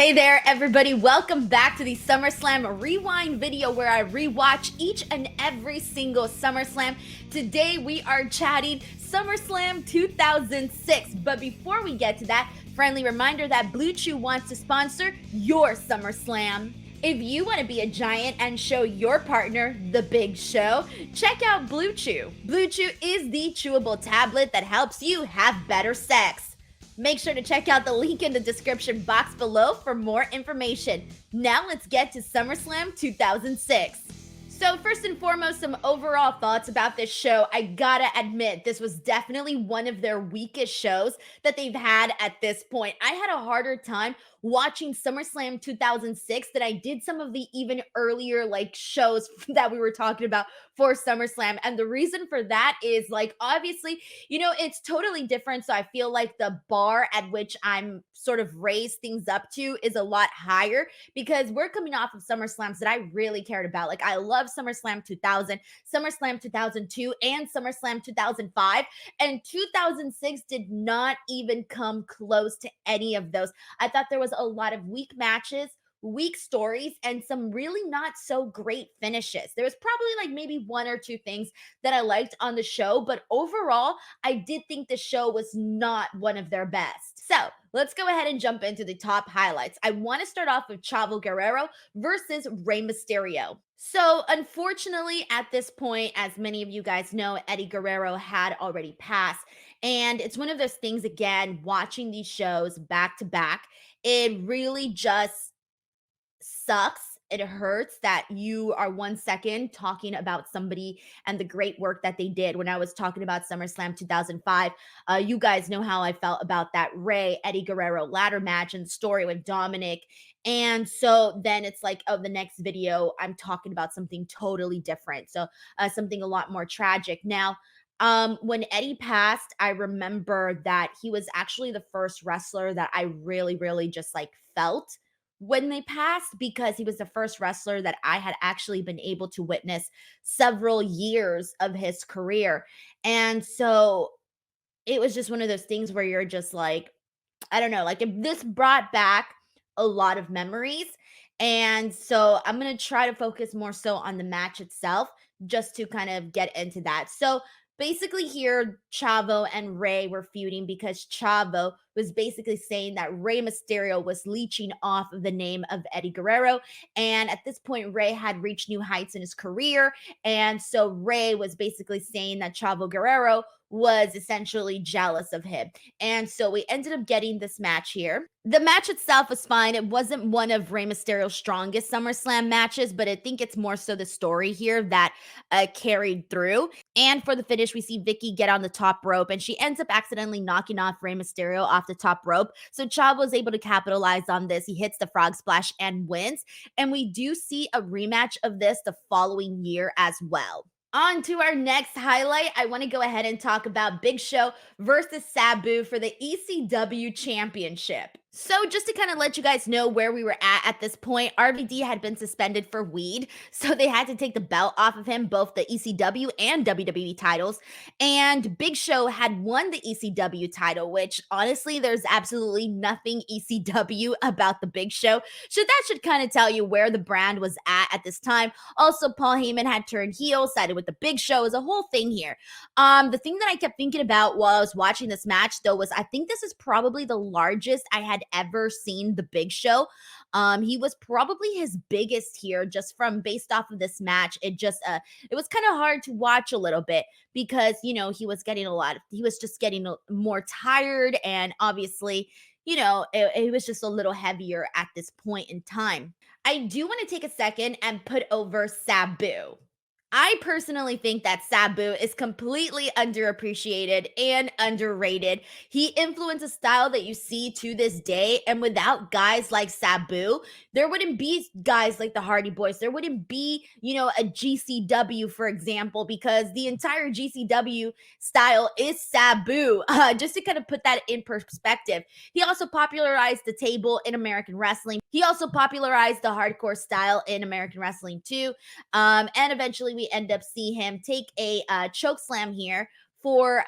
Hey there, everybody. Welcome back to the SummerSlam Rewind video where I rewatch each and every single SummerSlam. Today we are chatting SummerSlam 2006. But before we get to that, friendly reminder that Bluechew wants to sponsor your SummerSlam. If you want to be a giant and show your partner the big show, check out Bluechew. Bluechew is the chewable tablet that helps you have better sex. Make sure to check out the link in the description box below for more information. Now let's get to SummerSlam 2006. So first and foremost, some overall thoughts about this show. I gotta admit, this was definitely one of their weakest shows that they've had at this point. I had a harder time watching SummerSlam 2006 than I did some of the even earlier shows that we were talking about for SummerSlam. And the reason for that is obviously, it's totally different. So I feel like the bar at which I'm sort of raised things up to is a lot higher because we're coming off of SummerSlams that I really cared about. Like I love SummerSlam 2000, SummerSlam 2002, and SummerSlam 2005. And 2006 did not even come close to any of those. I thought there was a lot of weak matches, weak stories, and some really not so great finishes. There was probably maybe one or two things that I liked on the show, but overall, I did think the show was not one of their best. So let's go ahead and jump into the top highlights. I want to start off with Chavo Guerrero versus Rey Mysterio. So unfortunately, at this point, as many of you guys know, Eddie Guerrero had already passed. And it's one of those things, again, watching these shows back to back, it really just sucks. It hurts that you are 1 second talking about somebody and the great work that they did. When I was talking about SummerSlam 2005, you guys know how I felt about that Rey Eddie Guerrero ladder match and story with Dominic. And so then it's like, oh, the next video, I'm talking about something totally different. So something a lot more tragic. Now, when Eddie passed, I remember that he was actually the first wrestler that I really, really just felt when they passed because he was the first wrestler that I had actually been able to witness several years of his career. And so it was just one of those things where you're just I don't know, if this brought back a lot of memories. And so I'm going to try to focus more so on the match itself just to kind of get into that. So basically here, Chavo and Rey were feuding because Chavo was basically saying that Rey Mysterio was leeching off of the name of Eddie Guerrero. And at this point, Rey had reached new heights in his career. And so Rey was basically saying that Chavo Guerrero was essentially jealous of him. And so we ended up getting this match here. The match itself was fine. It wasn't one of Rey Mysterio's strongest SummerSlam matches, but I think it's more so the story here that carried through. And for the finish, we see Vicky get on the top rope, and she ends up accidentally knocking off Rey Mysterio off the top rope. So Chavo was able to capitalize on this. He hits the frog splash and wins. And we do see a rematch of this the following year as well. On to our next highlight. I want to go ahead and talk about Big Show versus Sabu for the ECW Championship. So just to kind of let you guys know where we were at this point, RVD had been suspended for weed, so they had to take the belt off of him, both the ECW and WWE titles. And Big Show had won the ECW title, which honestly, there's absolutely nothing ECW about the Big Show. So that should kind of tell you where the brand was at this time. Also, Paul Heyman had turned heel, sided with the Big Show. As a whole thing here. The thing that I kept thinking about while I was watching this match, though, was I think this is probably the largest I had ever seen the Big Show. He was probably his biggest here, just from based off of this match. It was kind of hard to watch a little bit because he was just getting more tired, and obviously it was just a little heavier at this point in time. I do want to take a second and put over Sabu. I personally think that Sabu is completely underappreciated and underrated. He influenced a style that you see to this day. And without guys like Sabu, there wouldn't be guys like the Hardy Boys. There wouldn't be, a GCW, for example, because the entire GCW style is Sabu. Just to kind of put that in perspective. He also popularized the table in American wrestling. He also popularized the hardcore style in American wrestling too. And eventually we end up see him take a choke slam here for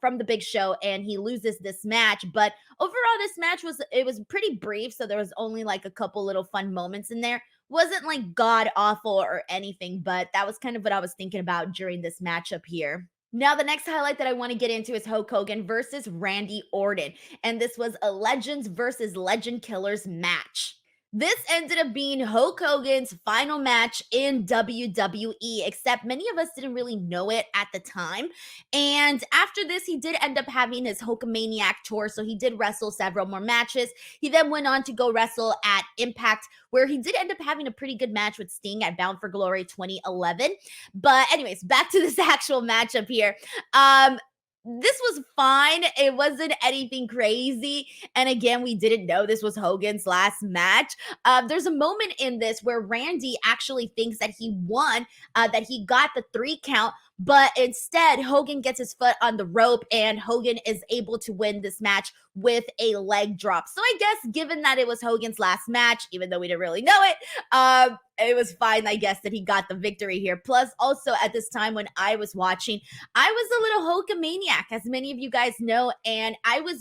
from the Big Show, and he loses this match. But overall, this match was pretty brief, so there was only like a couple little fun moments in there. Wasn't like god awful or anything, but that was kind of what I was thinking about during this matchup here. Now, the next highlight that I want to get into is Hulk Hogan versus Randy Orton. And this was a Legends versus Legend Killers match. This ended up being Hulk Hogan's final match in WWE, except many of us didn't really know it at the time. And after this, he did end up having his Hulkamaniac tour, so he did wrestle several more matches. He then went on to go wrestle at Impact, where he did end up having a pretty good match with Sting at Bound for Glory 2011. But anyways, back to this actual matchup here. This was fine. It wasn't anything crazy. And again, we didn't know this was Hogan's last match. There's a moment in this where Randy actually thinks that he won, that he got the 3 count, but instead Hogan gets his foot on the rope and Hogan is able to win this match with a leg drop. So I guess given that it was Hogan's last match, even though we didn't really know it was fine, I guess, that he got the victory here. Plus, also at this time when I was watching, I was a little Hulkamaniac, as many of you guys know, and I want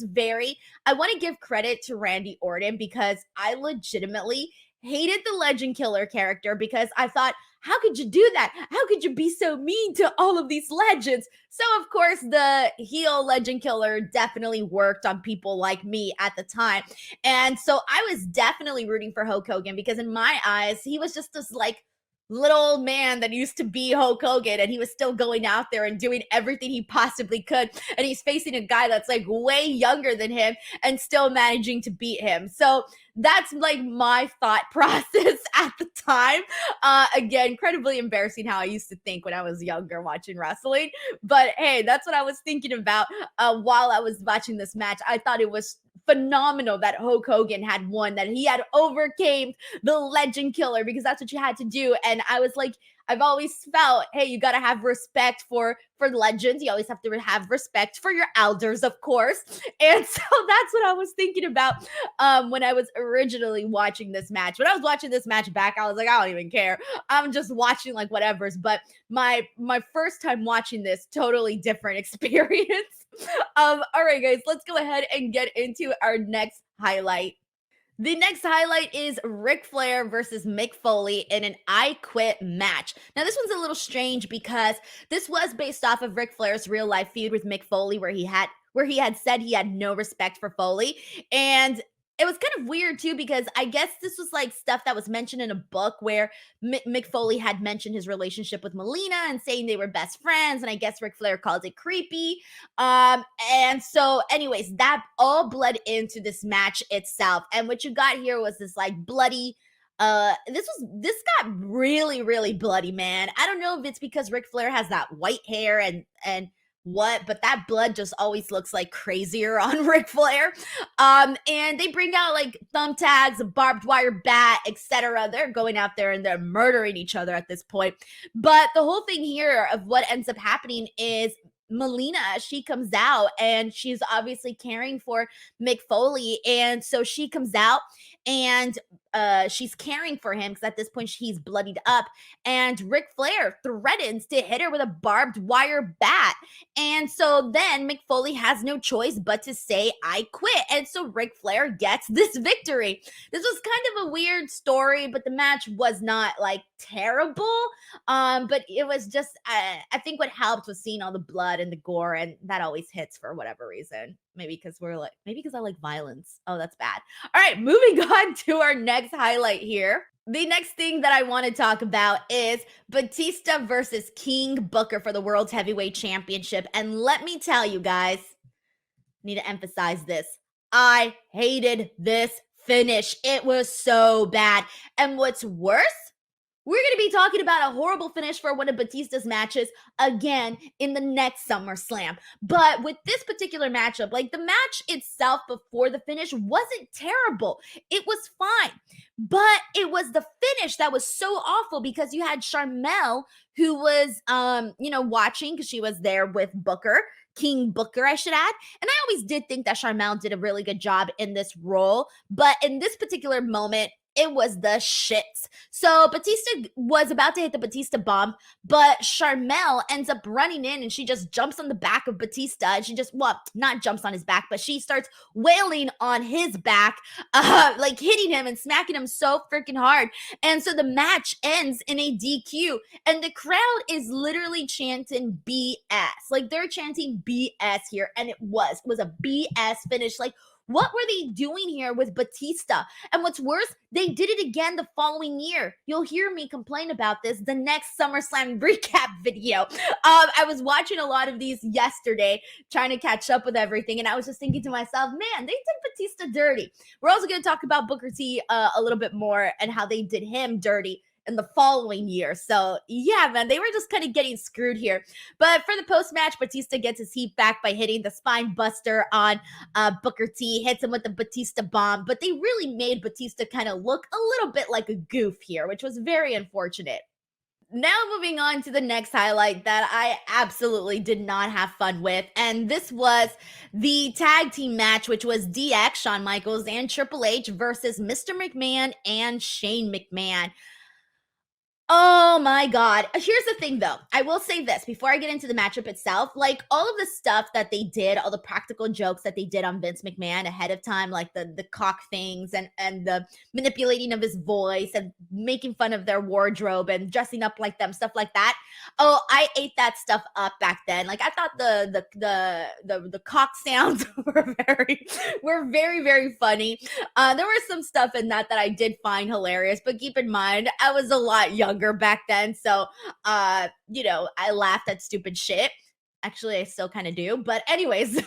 to give credit to Randy Orton because I legitimately hated the Legend Killer character because I thought, how could you do that? How could you be so mean to all of these legends? So, of course, the heel Legend Killer definitely worked on people like me at the time. And so I was definitely rooting for Hulk Hogan because in my eyes, he was just this like little old man that used to be Hulk Hogan, and he was still going out there and doing everything he possibly could. And he's facing a guy that's like way younger than him and still managing to beat him. So that's like my thought process at the time. Again, incredibly embarrassing how I used to think when I was younger watching wrestling. But hey, that's what I was thinking about while I was watching this match. I thought it was phenomenal that Hulk Hogan had won, that he had overcame the Legend Killer, because that's what you had to do. And I was like, I've always felt, hey, you got to have respect for legends. You always have to have respect for your elders, of course. And so that's what I was thinking about when I was originally watching this match. When I was watching this match back, I was like, I don't even care. I'm just watching like whatever's. But my first time watching this, totally different experience. All right, guys, let's go ahead and get into our next highlight. The next highlight is Ric Flair versus Mick Foley in an I Quit match. Now, this one's a little strange because this was based off of Ric Flair's real life feud with Mick Foley, where he had said he had no respect for Foley. And it was kind of weird too, because I guess this was like stuff that was mentioned in a book where Mick Foley had mentioned his relationship with Melina and saying they were best friends. And I guess Ric Flair called it creepy. And so anyways, that all bled into this match itself. And what you got here was this like bloody, this got really, really bloody, man. I don't know if it's because Ric Flair has that white hair and but that blood just always looks like crazier on Ric Flair. And they bring out like thumbtacks, a barbed wire bat, etc. They're going out there and they're murdering each other at this point. But the whole thing here of what ends up happening is Melina, she comes out and she's obviously caring for Mick Foley. And so she comes out and she's caring for him because at this point he's bloodied up, and Ric Flair threatens to hit her with a barbed wire bat. And so then Mick Foley has no choice but to say, I quit. And so Ric Flair gets this victory. This was kind of a weird story, but the match was not like terrible. But it was just, I think what helped was seeing all the blood and the gore, and that always hits for whatever reason. Maybe because I like violence. Oh, that's bad. All right, moving on to our next highlight here. The next thing that I want to talk about is Batista versus King Booker for the World's Heavyweight Championship. And let me tell you guys, need to emphasize this. I hated this finish. It was so bad. And what's worse, we're going to be talking about a horrible finish for one of Batista's matches again in the next SummerSlam. But with this particular matchup, like the match itself before the finish wasn't terrible. It was fine. But it was the finish that was so awful, because you had Sharmell, who was, watching because she was there with Booker. King Booker, I should add. And I always did think that Sharmell did a really good job in this role. But in this particular moment, it was the shits. So Batista was about to hit the Batista bomb, but Charmel ends up running in and she just jumps on the back of Batista. And she just, well, not jumps on his back, but she starts wailing on his back, like hitting him and smacking him so freaking hard. And so the match ends in a DQ. And the crowd is literally chanting BS. Like they're chanting BS here. And it was a BS finish. Like, what were they doing here with Batista? And what's worse, they did it again the following year. You'll hear me complain about this the next SummerSlam recap video. I was watching a lot of these yesterday, trying to catch up with everything, and I was just thinking to myself, man, they did Batista dirty. We're also going to talk about Booker T a little bit more and how they did him dirty in the following year. So yeah, man, they were just kind of getting screwed here. But for the post-match, Batista gets his heat back by hitting the spine buster on Booker T, hits him with the Batista bomb. But they really made Batista kind of look a little bit like a goof here, which was very unfortunate. Now moving on to the next highlight that I absolutely did not have fun with. And this was the tag team match, which was DX, Shawn Michaels, and Triple H versus Mr. McMahon and Shane McMahon. Oh my God. Here's the thing though. I will say this before I get into the matchup itself. Like all of the stuff that they did, all the practical jokes that they did on Vince McMahon ahead of time, like the cock things and the manipulating of his voice and making fun of their wardrobe and dressing up like them, stuff like that. Oh, I ate that stuff up back then. Like I thought the cock sounds were very, very funny. There was some stuff in that I did find hilarious, but keep in mind, I was a lot younger back then. So, I laughed at stupid shit. Actually, I still kind of do. But anyways, so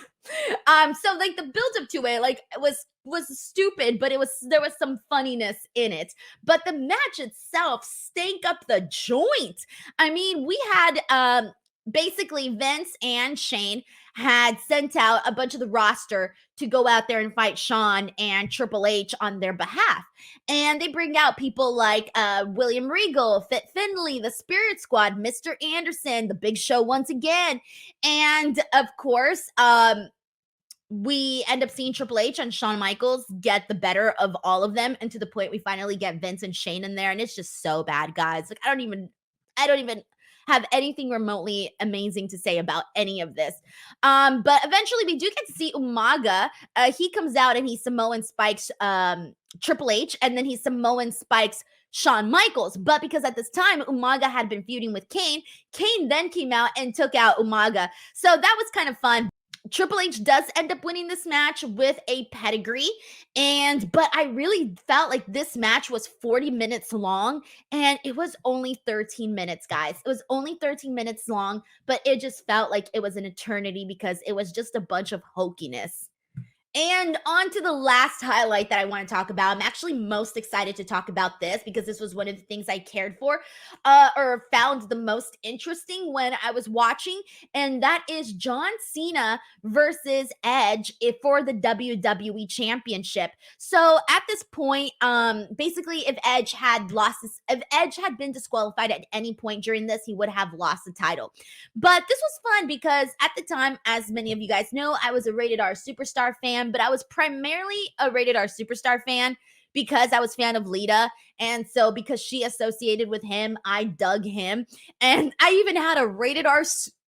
like the build up to it, like was stupid, but there was some funniness in it. But the match itself stank up the joint. I mean, we had basically Vince and Shane had sent out a bunch of the roster to go out there and fight Shawn and Triple H on their behalf. And they bring out people like William Regal, Fit Finley, the Spirit Squad, Mr. Anderson, the Big Show once again. And of course, we end up seeing Triple H and Shawn Michaels get the better of all of them. And to the point we finally get Vince and Shane in there. And it's just so bad, guys. Like, I don't even have anything remotely amazing to say about any of this. But eventually we do get to see Umaga. He comes out and he Samoan spikes Triple H, and then he Samoan spikes Shawn Michaels. But because at this time Umaga had been feuding with Kane then came out and took out Umaga. So that was kind of fun. Triple H does end up winning this match with a pedigree, but I really felt like this match was 40 minutes long, and it was only 13 minutes, guys. It was only 13 minutes long, but it just felt like it was an eternity because it was just a bunch of hokiness. And on to the last highlight that I want to talk about. I'm actually most excited to talk about this because this was one of the things I cared for or found the most interesting when I was watching. And that is John Cena versus Edge for the WWE Championship. So at this point, basically, if Edge had been disqualified at any point during this, he would have lost the title. But this was fun because at the time, as many of you guys know, I was a Rated R Superstar fan, but I was primarily a Rated R Superstar fan because I was a fan of Lita. And so because she associated with him, I dug him. And I even had a Rated R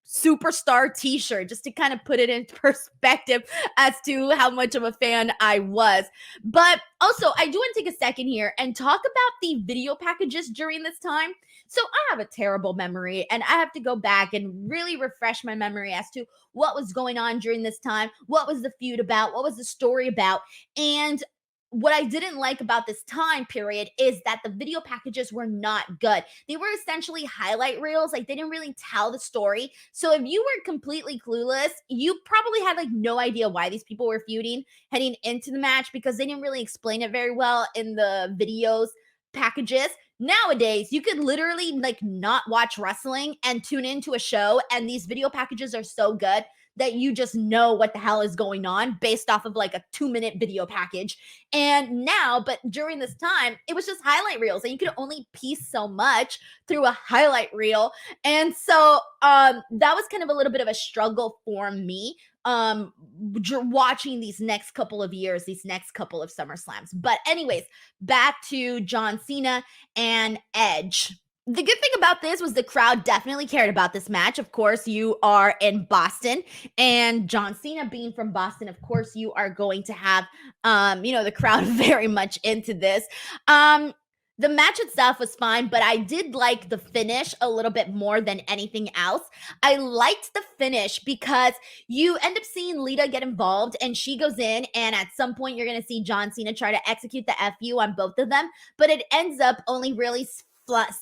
Superstar t-shirt just to kind of put it in perspective as to how much of a fan I was. But also, I do want to take a second here and talk about the video packages during this time. So I have a terrible memory and I have to go back and really refresh my memory as to what was going on during this time. What was the feud about? What was the story about? And what I didn't like about this time period is that the video packages were not good. They were essentially highlight reels. Like they didn't really tell the story. So if you were completely clueless, you probably had like no idea why these people were feuding heading into the match because they didn't really explain it very well in the videos packages. Nowadays, you could literally like not watch wrestling and tune into a show, and these video packages are so good that you just know what the hell is going on based off of like a 2-minute video package. And now, but during this time, it was just highlight reels and you could only piece so much through a highlight reel. And so that was kind of a little bit of a struggle for me watching these next couple of years, these next couple of SummerSlams. But anyways, back to John Cena and Edge. The good thing about this was the crowd definitely cared about this match. Of course, you are in Boston, and John Cena being from Boston, of course, you are going to have, the crowd very much into this. The match itself was fine, but I did like the finish a little bit more than anything else. I liked the finish because you end up seeing Lita get involved, and she goes in, and at some point you're going to see John Cena try to execute the FU on both of them, but it ends up only really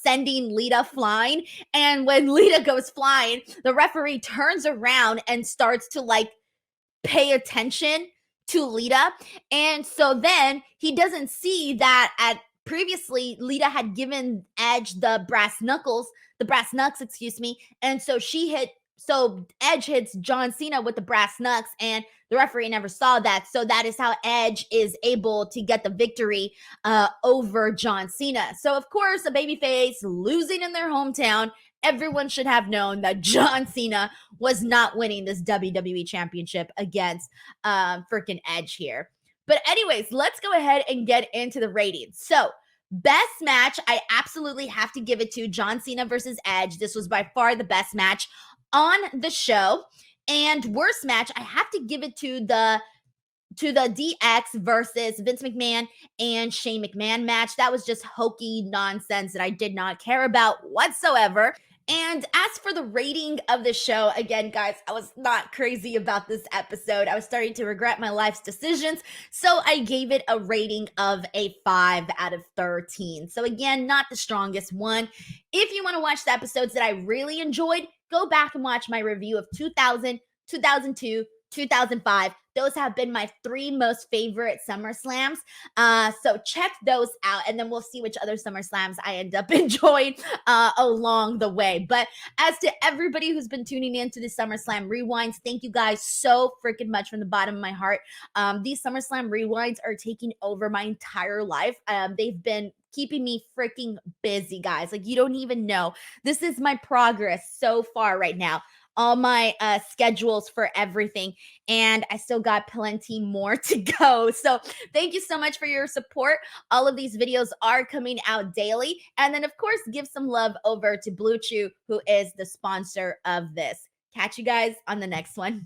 sending Lita flying. And when Lita goes flying, the referee turns around and starts to pay attention to Lita. And so then he doesn't see that previously Lita had given Edge the brass knucks, excuse me. And so Edge hits John Cena with the brass knucks, and the referee never saw that. So that is how Edge is able to get the victory over John Cena. So of course, a babyface losing in their hometown, everyone should have known that John Cena was not winning this WWE Championship against freaking Edge here. But anyways, let's go ahead and get into the ratings. So best match, I absolutely have to give it to John Cena versus Edge. This was by far the best match on the show. And worst match, I have to give it to the DX versus Vince McMahon and Shane McMahon match. That was just hokey nonsense that I did not care about whatsoever. And as for the rating of the show, again, guys, I was not crazy about this episode. I was starting to regret my life's decisions. So I gave it a rating of a 5 out of 13. So again, not the strongest one. If you want to watch the episodes that I really enjoyed, go back and watch my review of 2000, 2002, 2005. Those have been my 3 most favorite SummerSlams. So check those out, and then we'll see which other SummerSlams I end up enjoying along the way. But as to everybody who's been tuning in to the SummerSlam Rewinds, thank you guys so freaking much from the bottom of my heart. These SummerSlam Rewinds are taking over my entire life. They've been keeping me freaking busy, guys. Like, you don't even know. This is my progress so far right now. All my schedules for everything, and I still got plenty more to go. So thank you so much for your support. All of these videos are coming out daily. And then, of course, give some love over to Bluechew, who is the sponsor of this. Catch you guys on the next one.